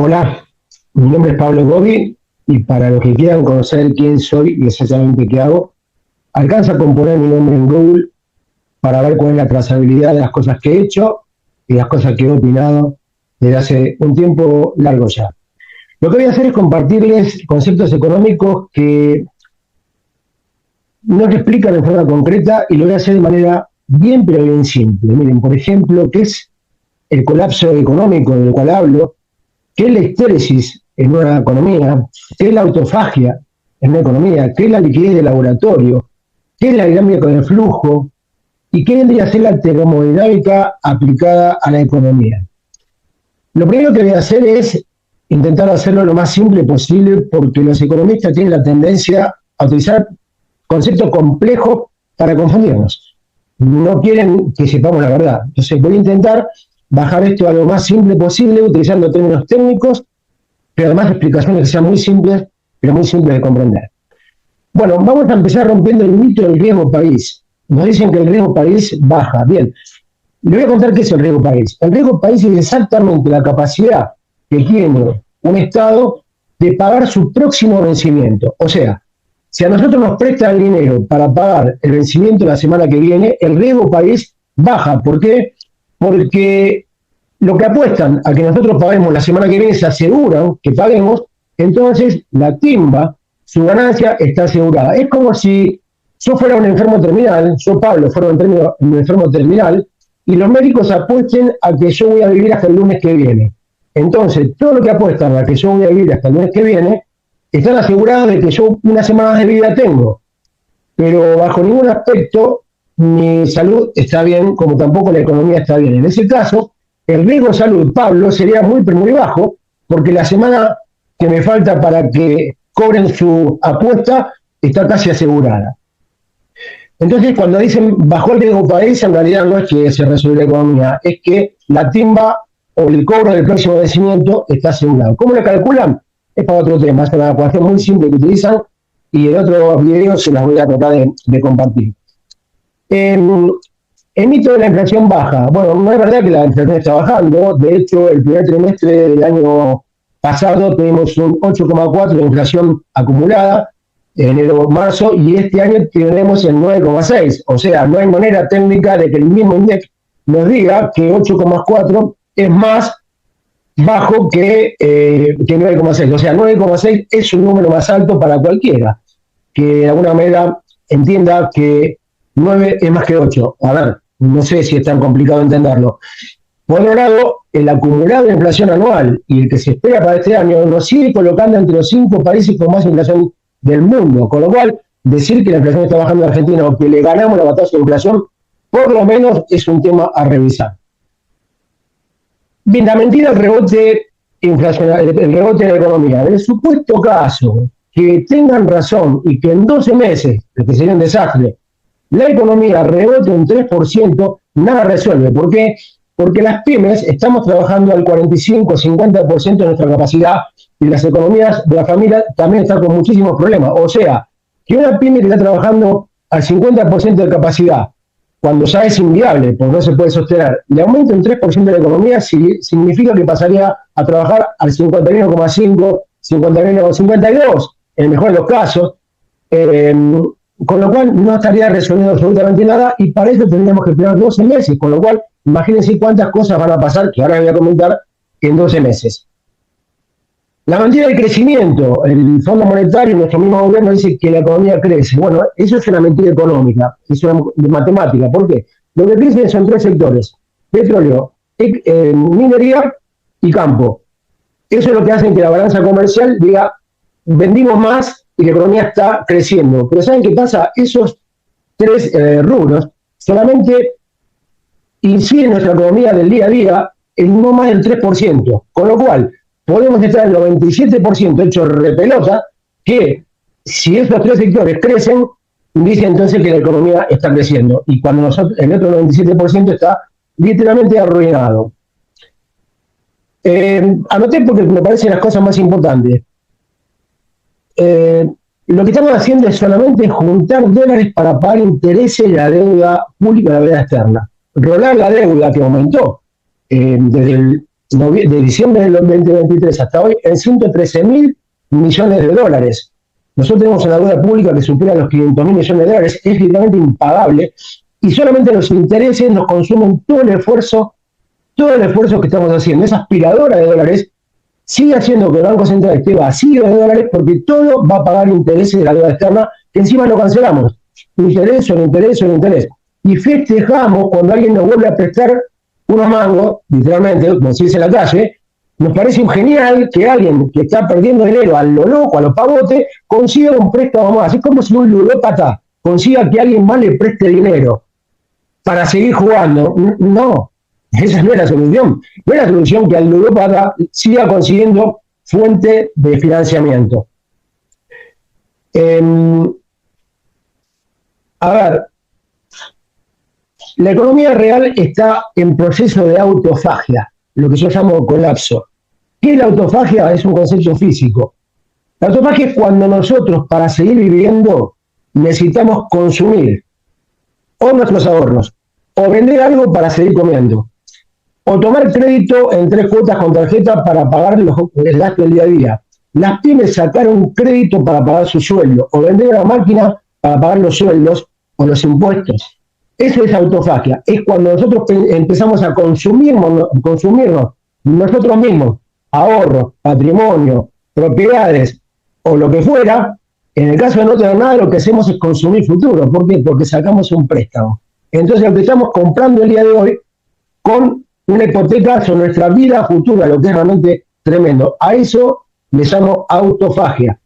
Hola, mi nombre es Pablo Gobi y para los que quieran conocer quién soy y exactamente qué hago, alcanza con poner mi nombre en Google para ver cuál es la trazabilidad de las cosas que he hecho y las cosas que he opinado desde hace un tiempo largo ya. Lo que voy a hacer es compartirles conceptos económicos que no se explican de forma concreta y lo voy a hacer de manera bien pero bien simple. Miren, por ejemplo, ¿qué es el colapso económico del cual hablo? ¿Qué es la hestéresis en una economía? ¿Qué es la autofagia en una economía? ¿Qué es la liquidez de laboratorio? ¿Qué es la dinámica del flujo? ¿Y qué vendría a ser la termodinámica aplicada a la economía? Lo primero que voy a hacer es intentar hacerlo lo más simple posible porque los economistas tienen la tendencia a utilizar conceptos complejos para confundirnos. No quieren que sepamos la verdad. Entonces voy a intentar bajar esto a lo más simple posible utilizando términos técnicos, pero además explicaciones que sean muy simples, pero muy simples de comprender. Bueno, vamos a empezar rompiendo el mito del riesgo país. Nos dicen que el riesgo país baja. Bien, le voy a contar qué es el riesgo país. El riesgo país es exactamente la capacidad que tiene un Estado de pagar su próximo vencimiento. O sea, si a nosotros nos presta el dinero para pagar el vencimiento la semana que viene, el riesgo país baja. ¿Por qué? Porque lo que apuestan a que nosotros paguemos la semana que viene se aseguran que paguemos, entonces la timba, su ganancia está asegurada. Es como si yo fuera un enfermo terminal, yo Pablo fuera un enfermo terminal, y los médicos apuesten a que yo voy a vivir hasta el lunes que viene. Entonces, todo lo que apuestan a que yo voy a vivir hasta el lunes que viene, están asegurados de que yo una semana más de vida tengo. Pero bajo ningún aspecto mi salud está bien, como tampoco la economía está bien. En ese caso, el riesgo de salud, Pablo, sería muy, pero muy bajo, porque la semana que me falta para que cobren su apuesta está casi asegurada. Entonces, cuando dicen bajó el riesgo país, en realidad no es que se resuelve la economía, es que la timba o el cobro del próximo vencimiento está asegurado. ¿Cómo lo calculan? Es para otro tema, es una ecuación muy simple que utilizan y en otros videos se las voy a tratar de compartir. El mito de la inflación baja. Bueno, no es verdad que la inflación está bajando. De hecho, el primer trimestre del año pasado tuvimos un 8,4 de inflación acumulada, enero-marzo, y este año tendremos el 9,6. O sea, no hay manera técnica de que el mismo INDEC nos diga que 8,4 es más bajo que 9,6. O sea, 9,6 es un número más alto para cualquiera que de alguna manera entienda que 9 es más que 8. A ver, no sé si es tan complicado entenderlo. Por otro lado, el acumulado de inflación anual y el que se espera para este año nos sigue colocando entre los 5 países con más inflación del mundo. Con lo cual, decir que la inflación está bajando en Argentina o que le ganamos la batalla de inflación, por lo menos es un tema a revisar. Bien, la mentira del rebote inflacionario, el rebote de la economía. En el supuesto caso que tengan razón y que en 12 meses, que sería un desastre, la economía rebote un 3%, nada resuelve. ¿Por qué? Porque las pymes estamos trabajando al 45-50% de nuestra capacidad y las economías de la familia también están con muchísimos problemas. O sea, que una pyme que está trabajando al 50% de capacidad, cuando ya es inviable, porque no se puede sostener, le aumenta un 3% de la economía, significa que pasaría a trabajar al 51,5, 51,52, en el mejor de los casos, con lo cual no estaría resolviendo absolutamente nada y para eso tendríamos que esperar 12 meses, con lo cual imagínense cuántas cosas van a pasar, que ahora voy a comentar, en 12 meses. La mentira del crecimiento, el Fondo Monetario, nuestro mismo gobierno dice que la economía crece. Bueno, eso es una mentira económica, es una matemática. ¿Por qué? Lo que crece son 3 sectores: petróleo, minería y campo. Eso es lo que hace que la balanza comercial diga, vendimos más y la economía está creciendo. Pero ¿saben qué pasa? Esos 3 rubros solamente inciden en nuestra economía del día a día en no más del 3%. Con lo cual, podemos estar en el 97% hecho repelota, que si esos 3 sectores crecen, dice entonces que la economía está creciendo. Y cuando el otro 97% está literalmente arruinado. Anoté porque me parecen las cosas más importantes. Lo que estamos haciendo es solamente juntar dólares para pagar intereses de la deuda pública y la deuda externa. Rolar la deuda que aumentó desde el de diciembre del 2023 hasta hoy en 113.000 millones de dólares. Nosotros tenemos una deuda pública que supera los 500.000 millones de dólares, es literalmente impagable, y solamente los intereses nos consumen todo el esfuerzo que estamos haciendo. Esa aspiradora de dólares sigue haciendo que el Banco Central esté vacío de dólares porque todo va a pagar intereses de la deuda externa, que encima no cancelamos. Interés sobre interés sobre interés. Y festejamos cuando alguien nos vuelve a prestar unos mangos, literalmente, como se dice en la calle. Nos parece un genial que alguien que está perdiendo dinero a lo loco, a lo pavote, consiga un préstamo más. Es como si un ludópata consiga que alguien más le preste dinero para seguir jugando. No, esa no es la solución. No es la solución que el ludópata siga consiguiendo fuente de financiamiento. A ver, la economía real está en proceso de autofagia, lo que yo llamo colapso. ¿Qué es la autofagia? Es un concepto físico. La autofagia es cuando nosotros, para seguir viviendo, necesitamos consumir o nuestros ahorros, o vender algo para seguir comiendo, o tomar crédito en 3 cuotas con tarjeta para pagar el gasto del día a día. Las pymes sacaron crédito para pagar su sueldo, o vender una máquina para pagar los sueldos o los impuestos. Eso es autofagia. Es cuando nosotros empezamos a consumirnos nosotros mismos, ahorros, patrimonio, propiedades o lo que fuera. En el caso de no tener nada, lo que hacemos es consumir futuro. ¿Por qué? Porque sacamos un préstamo. Entonces, lo que estamos comprando el día de hoy con una hipoteca sobre nuestra vida futura, lo que es realmente tremendo. A eso le llamo autofagia.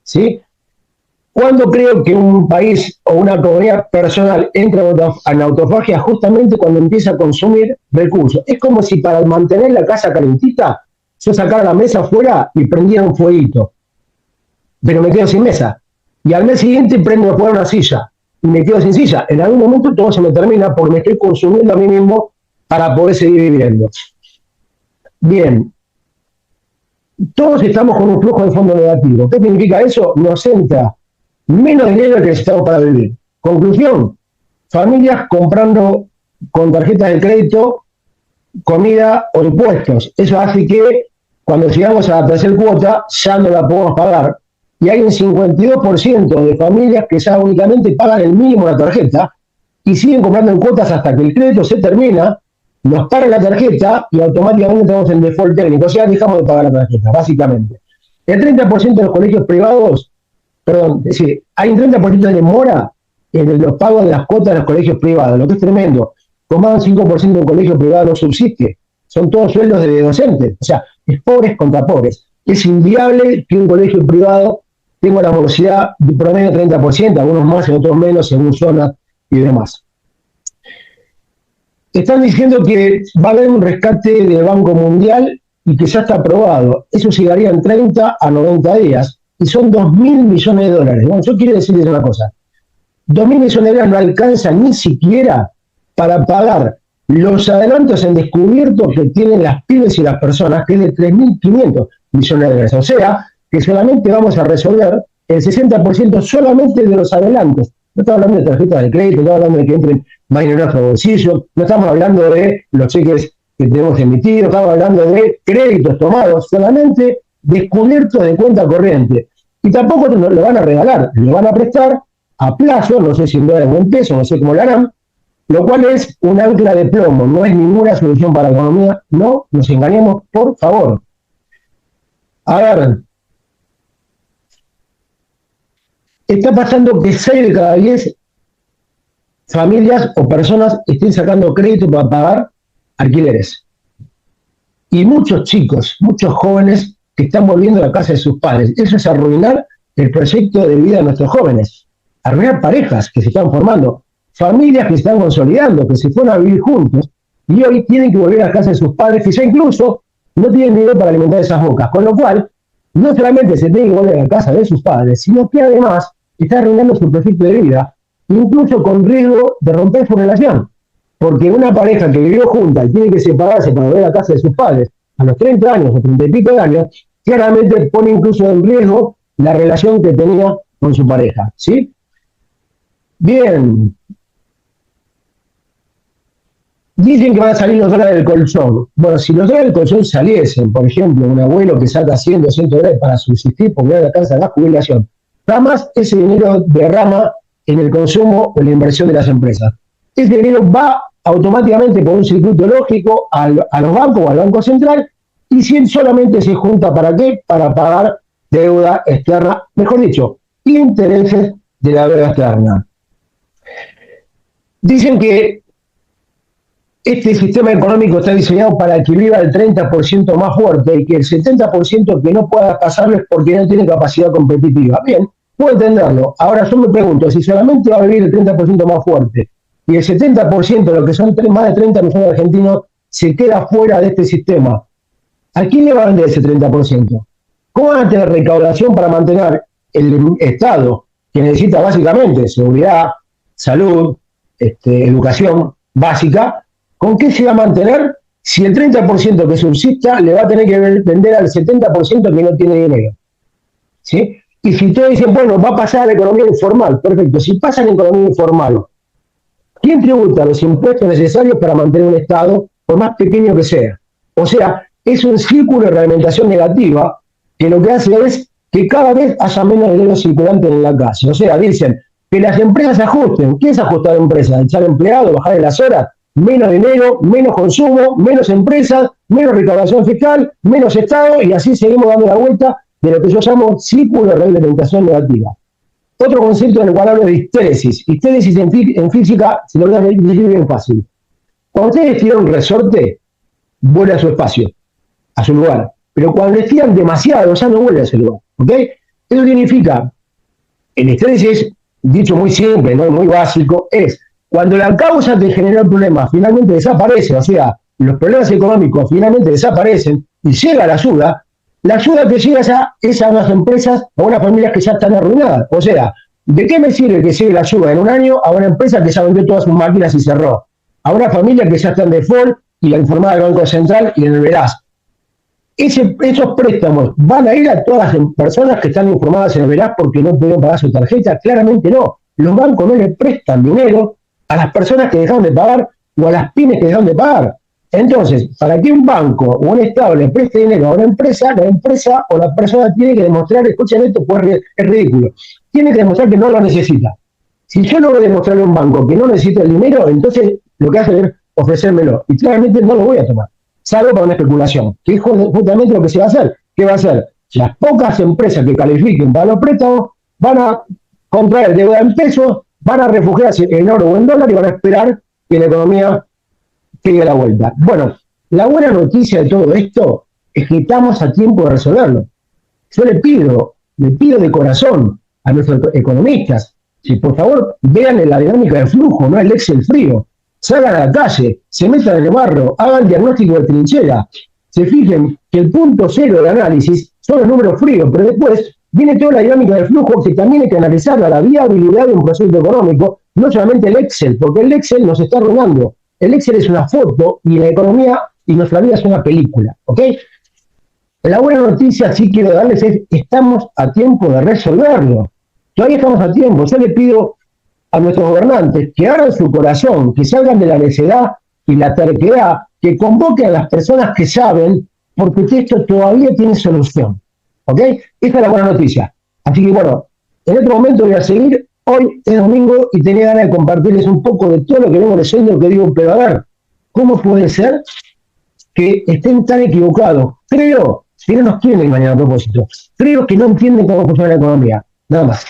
¿Sí? ¿Cuándo creo que un país o una comunidad personal entra en autofagia? Justamente cuando empieza a consumir recursos. Es como si para mantener la casa calentita, yo sacara la mesa afuera y prendiera un fueguito. Pero me quedo sin mesa. Y al mes siguiente prendo afuera una silla. Y me quedo sin silla. En algún momento todo se me termina porque me estoy consumiendo a mí mismo para poder seguir viviendo. Bien. Todos estamos con un flujo de fondo negativo. ¿Qué significa eso? Nos entra menos dinero que necesitamos para vivir. Conclusión, familias comprando con tarjetas de crédito comida o impuestos. Eso hace que cuando llegamos a la tercera cuota ya no la podemos pagar. Y hay un 52% de familias que ya únicamente pagan el mínimo de la tarjeta y siguen comprando en cuotas hasta que el crédito se termina, nos pagan la tarjeta y automáticamente entramos en default técnico. O sea, dejamos de pagar la tarjeta, básicamente. El 30% de los colegios privados, es decir, hay un 30% de demora en los pagos de las cuotas de los colegios privados, lo que es tremendo. Con más del 5% de colegios privados no subsiste. Son todos sueldos de docentes. O sea, es pobres contra pobres. Es inviable que un colegio privado tenga una morosidad de promedio 30%, algunos más y otros menos, según zonas y demás. Están diciendo que va a haber un rescate del Banco Mundial y que ya está aprobado. Eso llegaría en 30 a 90 días. Y son 2.000 millones de dólares. Bueno, yo quiero decirles una cosa. 2.000 millones de dólares no alcanzan ni siquiera para pagar los adelantos en descubierto que tienen las pymes y las personas, que es de 3.500 millones de dólares. O sea, que solamente vamos a resolver el 60% solamente de los adelantos. No estamos hablando de tarjetas de crédito, no estamos hablando de que entren más en nuestro bolsillo, no estamos hablando de los cheques que tenemos emitidos, estamos hablando de créditos tomados, solamente descubiertos de cuenta corriente. Y tampoco nos lo van a regalar, lo van a prestar a plazo, no sé si en dólares o en pesos, no sé cómo lo harán, lo cual es un ancla de plomo, no es ninguna solución para la economía, no nos engañemos, por favor. A ver, está pasando que 6 de cada 10 familias o personas estén sacando crédito para pagar alquileres. Y muchos chicos, muchos jóvenes que están volviendo a la casa de sus padres. Eso es arruinar el proyecto de vida de nuestros jóvenes. Arruinar parejas que se están formando, familias que se están consolidando, que se fueron a vivir juntos y hoy tienen que volver a la casa de sus padres, que ya incluso no tienen dinero para alimentar esas bocas. Con lo cual, no solamente se tiene que volver a la casa de sus padres, sino que además está arruinando su proyecto de vida, incluso con riesgo de romper su relación. Porque una pareja que vivió junta y tiene que separarse para volver a la casa de sus padres a los 30 años o 30 y pico de años, claramente pone incluso en riesgo la relación que tenía con su pareja. ¿Sí? Bien. Dicen que van a salir los dólares del colchón. Bueno, si los dólares del colchón saliesen, por ejemplo, un abuelo que saca 100, 200 dólares para subsistir porque no le alcanza la jubilación, jamás ese dinero derrama en el consumo o en la inversión de las empresas. Ese dinero va automáticamente por un circuito lógico a los bancos o al Banco Central y si solamente se junta ¿para qué? Para pagar deuda externa, mejor dicho, intereses de la deuda externa. Dicen que este sistema económico está diseñado para que viva el 30% más fuerte y que el 70% que no pueda pasarlo es porque no tiene capacidad competitiva. Bien, puedo entenderlo. Ahora yo me pregunto, si solamente va a vivir el 30% más fuerte y el 70%, lo que son más de 30 millones de argentinos, se queda fuera de este sistema, ¿a quién le va a vender ese 30%? ¿Cómo van a tener recaudación para mantener el Estado, que necesita básicamente seguridad, salud, educación básica? ¿Con qué se va a mantener si el 30% que subsista le va a tener que vender al 70% que no tiene dinero? ¿Sí? Y si ustedes dicen, bueno, va a pasar a la economía informal, perfecto, si pasa a la economía informal, ¿quién tributa los impuestos necesarios para mantener un Estado, por más pequeño que sea? O sea, es un círculo de realimentación negativa que lo que hace es que cada vez haya menos dinero circulante en la calle. O sea, dicen que las empresas se ajusten. ¿Qué es ajustar empresas? Echar empleados, bajar las horas, menos dinero, menos consumo, menos empresas, menos recaudación fiscal, menos Estado, y así seguimos dando la vuelta de lo que yo llamo círculo de reglamentación negativa. Otro concepto en el cual hablo de histéresis. Histéresis en física se lo voy a decir bien fácil. Cuando ustedes tiran un resorte, vuelve a su espacio, a su lugar. Pero cuando le tiran demasiado, ya no vuelve a ese lugar. ¿Ok? Eso significa, el histéresis, dicho muy simple, ¿no? Muy básico, es cuando la causa que generó el problema finalmente desaparece, o sea, los problemas económicos finalmente desaparecen y llega la ayuda que llega es a unas empresas, a unas familias que ya están arruinadas. O sea, ¿de qué me sirve que llegue la ayuda en un año a una empresa que ya vendió todas sus máquinas y cerró? A una familia que ya está en default y la informada del Banco Central y en el veraz. Esos préstamos van a ir a todas las personas que están informadas en el veraz porque no pudieron pagar su tarjeta. Claramente no. Los bancos no le prestan dinero a las personas que dejaron de pagar o a las pymes que dejaron de pagar. Entonces, para que un banco o un Estado le preste dinero a una empresa, la empresa o la persona tiene que demostrar, escuchen esto, pues es ridículo, tiene que demostrar que no lo necesita. Si yo logro demostrarle a un banco que no necesita el dinero, entonces lo que hace es ofrecérmelo. Y claramente no lo voy a tomar, salvo para una especulación, que es justamente lo que se va a hacer. ¿Qué va a hacer? Las pocas empresas que califiquen para los préstamos van a contraer deuda en pesos, van a refugiarse en oro o en dólar y van a esperar que la economía pegue la vuelta. Bueno, la buena noticia de todo esto es que estamos a tiempo de resolverlo. Yo le pido de corazón a nuestros economistas, si por favor vean la dinámica de flujo, no el Excel frío, salgan a la calle, se metan en el barro, hagan diagnóstico de trinchera, se fijen que el punto cero del análisis son los números fríos, pero después viene toda la dinámica del flujo que también hay que analizar la viabilidad de un proceso económico, no solamente el Excel, porque el Excel nos está arruinando. El Excel es una foto y la economía y nuestra vida es una película, ¿ok? La buena noticia, sí quiero darles, es que estamos a tiempo de resolverlo. Todavía estamos a tiempo. Yo le pido a nuestros gobernantes que abran su corazón, que salgan de la necedad y la terquedad, que convoquen a las personas que saben, porque esto todavía tiene solución, ¿ok? Esta es la buena noticia. Así que bueno, en otro momento voy a seguir. Hoy es domingo y tenía ganas de compartirles un poco de todo lo que vengo leyendo, que digo, pero a ver, ¿cómo puede ser que estén tan equivocados? Creo que no nos quieren engañar a propósito. Creo que no entienden cómo funciona la economía. Nada más.